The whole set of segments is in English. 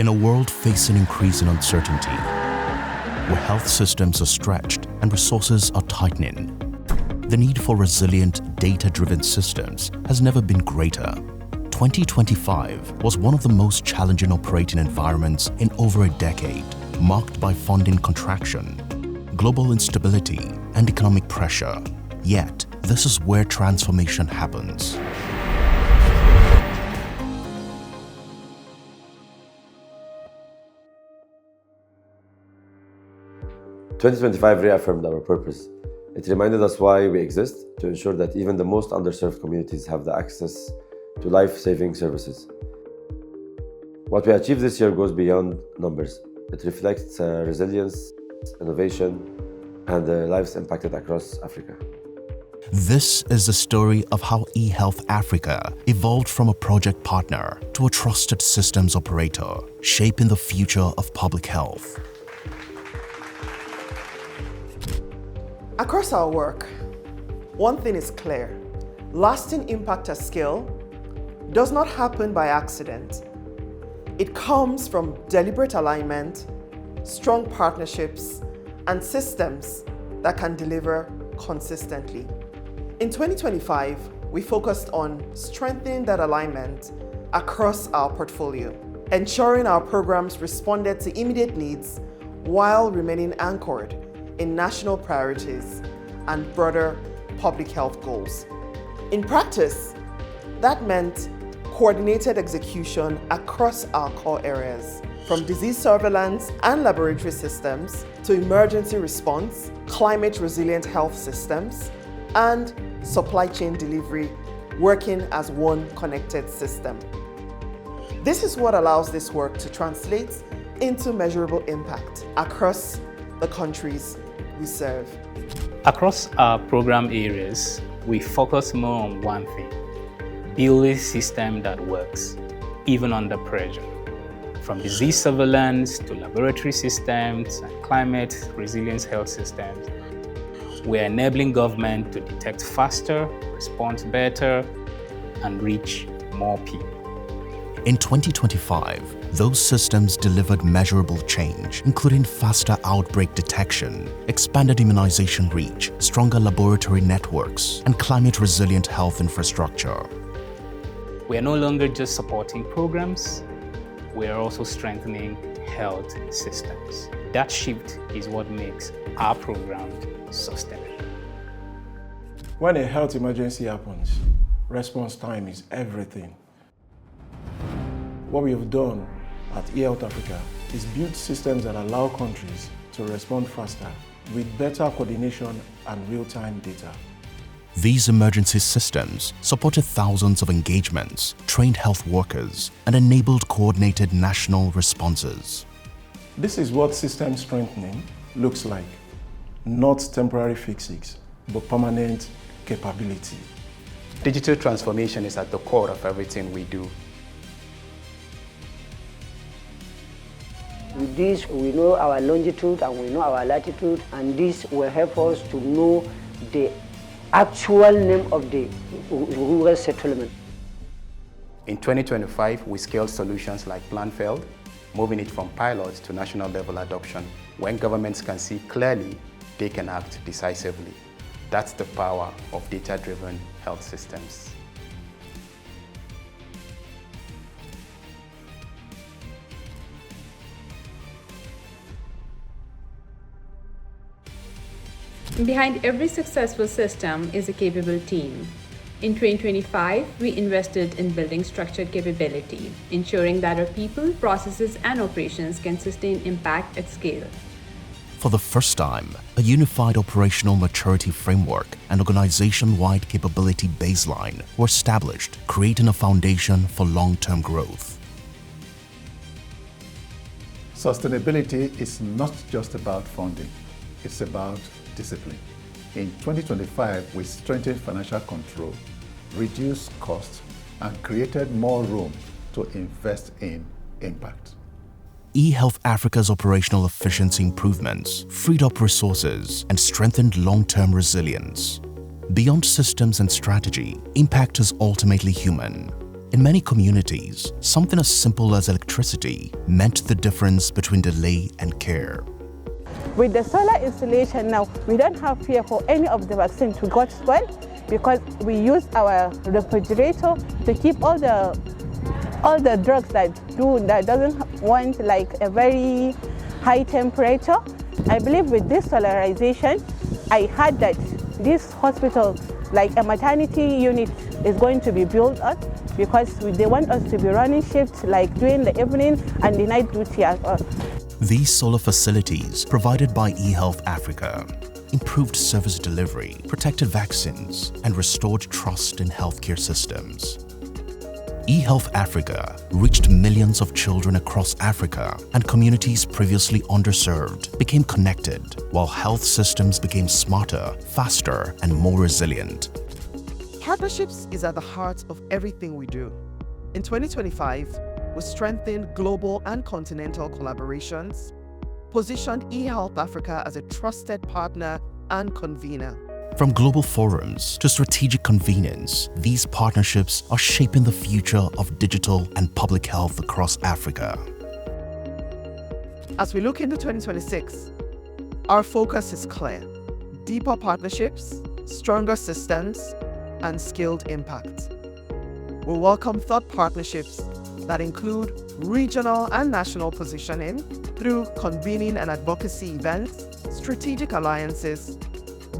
In a world facing increasing uncertainty, where health systems are stretched and resources are tightening, the need for resilient, data-driven systems has never been greater. 2025 was one of the most challenging operating environments in over a decade, marked by funding contraction, global instability, and economic pressure. Yet, this is where transformation happens. In 2025 reaffirmed our purpose. It reminded us why we exist, to ensure that even the most underserved communities have the access to life-saving services. What we achieved this year goes beyond numbers. It reflects resilience, innovation, and the lives impacted across Africa. This is the story of how eHealth Africa evolved from a project partner to a trusted systems operator, shaping the future of public health. Across our work, one thing is clear: lasting impact at scale does not happen by accident. It comes from deliberate alignment, strong partnerships, and systems that can deliver consistently. In 2025, we focused on strengthening that alignment across our portfolio, ensuring our programs responded to immediate needs while remaining anchored in national priorities and broader public health goals. In practice, that meant coordinated execution across our core areas, from disease surveillance and laboratory systems to emergency response, climate-resilient health systems, and supply chain delivery, working as one connected system. This is what allows this work to translate into measurable impact across the countries we serve. Across our program areas, we focus more on one thing: building a system that works, even under pressure. From disease surveillance to laboratory systems and climate resilience health systems, we're enabling government to detect faster, respond better, and reach more people. In 2025, those systems delivered measurable change, including faster outbreak detection, expanded immunization reach, stronger laboratory networks, and climate-resilient health infrastructure. We are no longer just supporting programs, we are also strengthening health systems. That shift is what makes our programs sustainable. When a health emergency happens, response time is everything. What we have done at eHealth Africa is build systems that allow countries to respond faster with better coordination and real-time data. These emergency systems supported thousands of engagements, trained health workers, and enabled coordinated national responses. This is what system strengthening looks like. Not temporary fixes, but permanent capability. Digital transformation is at the core of everything we do. With this, we know our longitude and we know our latitude, and this will help us to know the actual name of the rural settlement. In 2025, we scaled solutions like PlanFeld, moving it from pilot to national level adoption. When governments can see clearly, they can act decisively. That's the power of data-driven health systems. Behind every successful system is a capable team. In 2025, we invested in building structured capability, ensuring that our people, processes, and operations can sustain impact at scale. For the first time, a unified operational maturity framework and organization-wide capability baseline were established, creating a foundation for long-term growth. Sustainability is not just about funding, it's about discipline. In 2025, we strengthened financial control, reduced costs, and created more room to invest in impact. eHealth Africa's operational efficiency improvements freed up resources and strengthened long-term resilience. Beyond systems and strategy, impact is ultimately human. In many communities, something as simple as electricity meant the difference between delay and care. With the solar installation now, we don't have fear for any of the vaccine to get spoiled because we use our refrigerator to keep all the drugs that doesn't want like a very high temperature. I believe with this solarization, I heard that this hospital, like a maternity unit, is going to be built up because they want us to be running shifts like during the evening and the night duty as well. These solar facilities, provided by eHealth Africa, improved service delivery, protected vaccines, and restored trust in healthcare systems. eHealth Africa reached millions of children across Africa, and communities previously underserved became connected, while health systems became smarter, faster, and more resilient. Partnerships is at the heart of everything we do. In 2025, we strengthened global and continental collaborations, positioned eHealth Africa as a trusted partner and convener. From global forums to strategic convenience, these partnerships are shaping the future of digital and public health across Africa. As we look into 2026, our focus is clear: deeper partnerships, stronger systems, and scaled impact. We welcome thought partnerships that include regional and national positioning through convening and advocacy events, strategic alliances,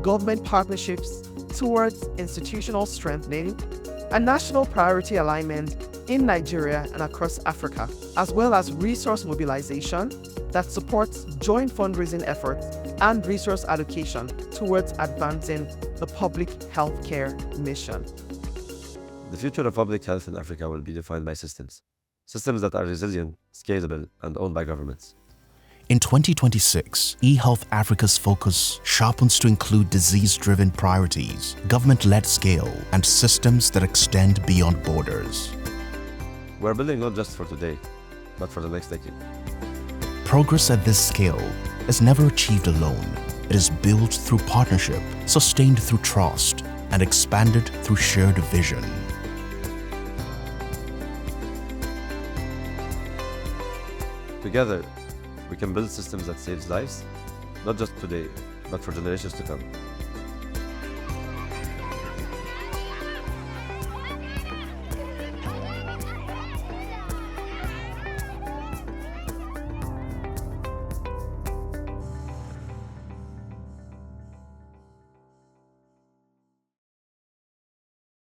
government partnerships towards institutional strengthening, and national priority alignment in Nigeria and across Africa, as well as resource mobilization that supports joint fundraising efforts and resource allocation towards advancing the public healthcare mission. The future of public health in Africa will be defined by systems that are resilient, scalable, and owned by governments. In 2026, eHealth Africa's focus sharpens to include disease-driven priorities, government-led scale, and systems that extend beyond borders. We're building not just for today, but for the next decade. Progress at this scale is never achieved alone. It is built through partnership, sustained through trust, and expanded through shared vision. Together, we can build systems that save lives, not just today, but for generations to come.